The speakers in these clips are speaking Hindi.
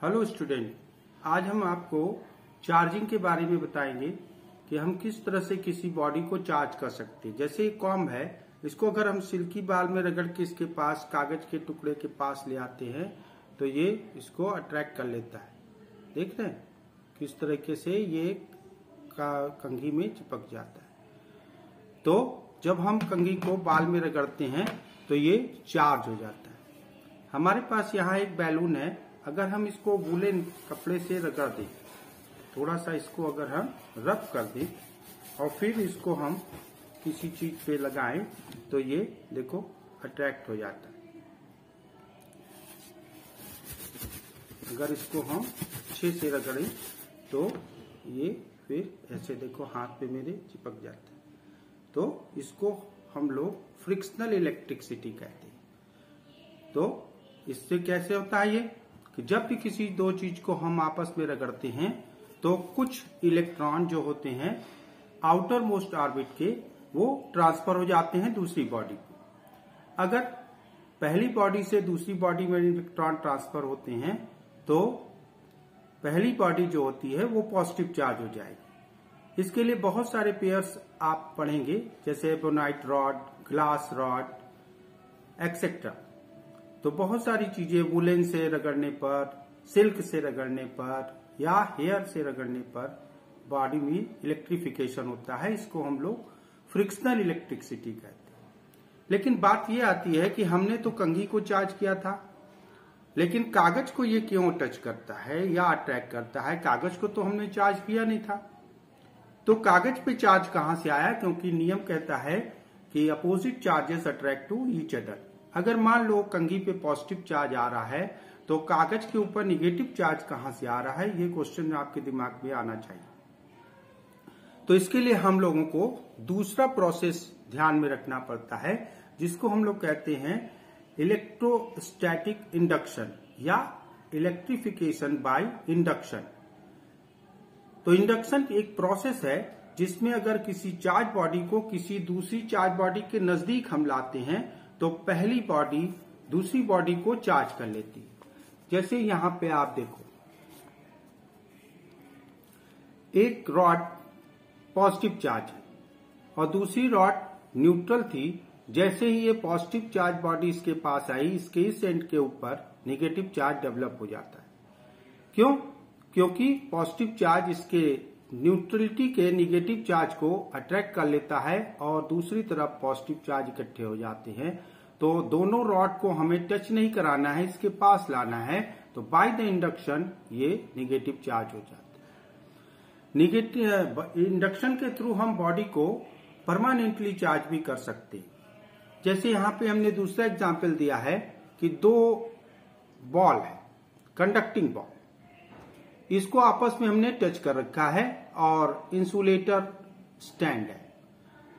हेलो स्टूडेंट, आज हम आपको चार्जिंग के बारे में बताएंगे कि हम किस तरह से किसी बॉडी को चार्ज कर सकते हैं। जैसे एक कॉम्ब है, इसको अगर हम सिल्की बाल में रगड़ के इसके पास कागज के टुकड़े के पास ले आते हैं तो ये इसको अट्रैक्ट कर लेता है। देख रहे हैं किस तरीके से ये कंघी में चिपक जाता है। तो जब हम कंघी को बाल में रगड़ते हैं तो ये चार्ज हो जाता है। हमारे पास यहाँ एक बैलून है, अगर हम इसको वूलन कपड़े से रगड़ दें, थोड़ा सा इसको अगर हम रब कर दें और फिर इसको हम किसी चीज पे लगाएं तो ये देखो अट्रैक्ट हो जाता है। अगर इसको हम अच्छे से रगड़ें तो ये फिर ऐसे देखो हाथ पे मेरे चिपक जाता है। तो इसको हम लोग फ्रिक्शनल इलेक्ट्रिसिटी कहते हैं। तो इससे कैसे होता है ये कि जब भी किसी दो चीज को हम आपस में रगड़ते हैं तो कुछ इलेक्ट्रॉन जो होते हैं आउटर मोस्ट ऑर्बिट के, वो ट्रांसफर हो जाते हैं दूसरी बॉडी को। अगर पहली बॉडी से दूसरी बॉडी में इलेक्ट्रॉन ट्रांसफर होते हैं तो पहली बॉडी जो होती है वो पॉजिटिव चार्ज हो जाएगी। इसके लिए बहुत सारे पेयर्स आप पढ़ेंगे, जैसे ebonite rod, glass rod etcetera. तो बहुत सारी चीजें वुलन से रगड़ने पर, सिल्क से रगड़ने पर या हेयर से रगड़ने पर बॉडी में इलेक्ट्रिफिकेशन होता है। इसको हम लोग फ्रिक्शनल इलेक्ट्रिसिटी कहते हैं। लेकिन बात यह आती है कि हमने तो कंघी को चार्ज किया था, लेकिन कागज को ये क्यों टच करता है या अट्रैक्ट करता है? कागज को तो हमने चार्ज किया नहीं था। तो कागज पे चार्ज कहां से आया? क्योंकि नियम कहता है कि opposite charges attract to each other. अगर मान लो कंघी पे पॉजिटिव चार्ज आ रहा है तो कागज के ऊपर निगेटिव चार्ज कहां से आ रहा है? ये क्वेश्चन आपके दिमाग में आना चाहिए। तो इसके लिए हम लोगों को दूसरा प्रोसेस ध्यान में रखना पड़ता है, जिसको हम लोग कहते हैं इलेक्ट्रोस्टैटिक इंडक्शन या इलेक्ट्रिफिकेशन बाय इंडक्शन। तो इंडक्शन एक प्रोसेस है जिसमें अगर किसी चार्ज बॉडी को किसी दूसरी चार्ज बॉडी के नजदीक हम लाते हैं तो पहली बॉडी दूसरी बॉडी को चार्ज कर लेती है। जैसे यहां पे आप देखो, एक रॉड पॉजिटिव चार्ज है और दूसरी रॉड न्यूट्रल थी। जैसे ही ये पॉजिटिव चार्ज बॉडी इसके पास आई, इसके इस एंड के ऊपर नेगेटिव चार्ज डेवलप हो जाता है। क्यों? क्योंकि पॉजिटिव चार्ज इसके न्यूट्रलिटी के नेगेटिव चार्ज को अट्रैक्ट कर लेता है और दूसरी तरफ पॉजिटिव चार्ज इकट्ठे हो जाते हैं। तो दोनों रॉड को हमें टच नहीं कराना है, इसके पास लाना है। तो बाय द इंडक्शन ये नेगेटिव चार्ज हो जाता है। नेगेटिव इंडक्शन के थ्रू हम बॉडी को परमानेंटली चार्ज भी कर सकते हैं। जैसे यहाँ पे हमने दूसरा एग्जाम्पल दिया है कि दो बॉल है, कंडक्टिंग बॉल, इसको आपस में हमने टच कर रखा है और इंसुलेटर स्टैंड है।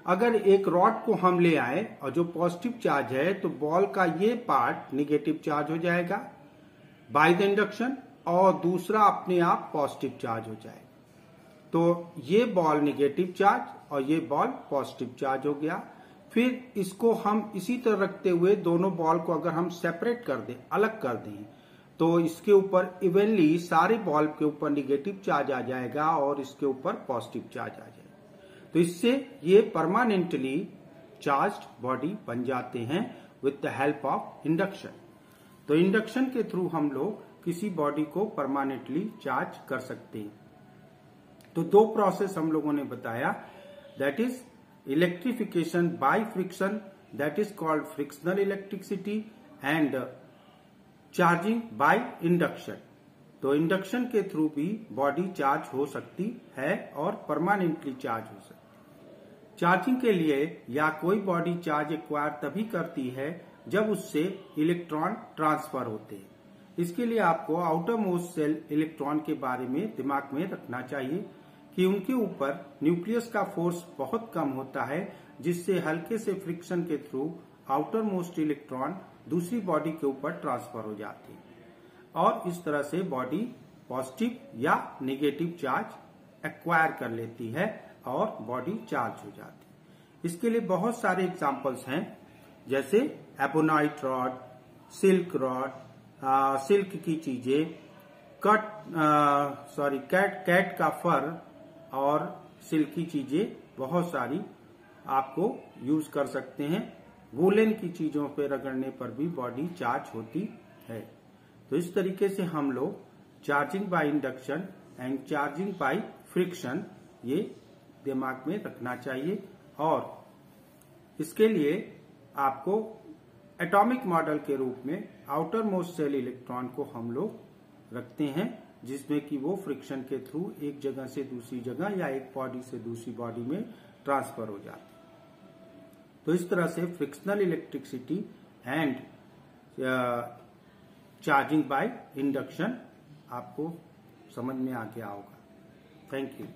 अगर एक रॉड को हम ले आए और जो पॉजिटिव चार्ज है तो बॉल का ये पार्ट नेगेटिव चार्ज हो जाएगा बाय द इंडक्शन और दूसरा अपने आप पॉजिटिव चार्ज हो जाएगा। तो ये बॉल नेगेटिव चार्ज और ये बॉल पॉजिटिव चार्ज हो गया। फिर इसको हम इसी तरह रखते हुए दोनों बॉल को अगर हम सेपरेट कर दें, अलग कर दें, तो इसके ऊपर इवनली सारे बॉल के ऊपर नेगेटिव चार्ज आ जाएगा और इसके ऊपर पॉजिटिव चार्ज आ जाएगा। तो इससे ये परमानेंटली चार्ज्ड बॉडी बन जाते हैं with the help of induction. तो इंडक्शन के थ्रू हम लोग किसी बॉडी को परमानेंटली चार्ज कर सकते हैं। तो दो प्रोसेस हम लोगों ने बताया, that is electrification by friction, that is called frictional electricity, and charging by induction. तो इंडक्शन के थ्रू भी बॉडी चार्ज हो सकती है और परमानेंटली चार्ज हो सकती है। चार्जिंग के लिए या कोई बॉडी चार्ज एक्वायर तभी करती है जब उससे इलेक्ट्रॉन ट्रांसफर होते हैं। इसके लिए आपको आउटर मोस्ट सेल इलेक्ट्रॉन के बारे में दिमाग में रखना चाहिए कि उनके ऊपर न्यूक्लियस का फोर्स बहुत कम होता है, जिससे हल्के से फ्रिक्शन के थ्रू आउटर मोस्ट इलेक्ट्रॉन दूसरी बॉडी के ऊपर ट्रांसफर हो जाती है और इस तरह से बॉडी पॉजिटिव या नेगेटिव चार्ज एक्वायर कर लेती है और बॉडी चार्ज हो जाती है। इसके लिए बहुत सारे एग्जांपल्स हैं, जैसे ebonite rod, silk rod, silk की चीजें, कैट का फर और सिल्की चीजें बहुत सारी आपको यूज कर सकते हैं। वूलन की चीजों पे रगड़ने पर भी बॉडी चार्ज होती है। तो इस तरीके से हम लोग charging by induction and charging by friction ये दिमाग में रखना चाहिए। और इसके लिए आपको एटॉमिक मॉडल के रूप में आउटर मोस्ट सेल इलेक्ट्रॉन को हम लोग रखते हैं, जिसमें कि वो फ्रिक्शन के थ्रू एक जगह से दूसरी जगह या एक बॉडी से दूसरी बॉडी में ट्रांसफर हो जाते हैं। तो इस तरह से frictional electricity and charging by induction आपको समझ में आ गया होगा। Thank you.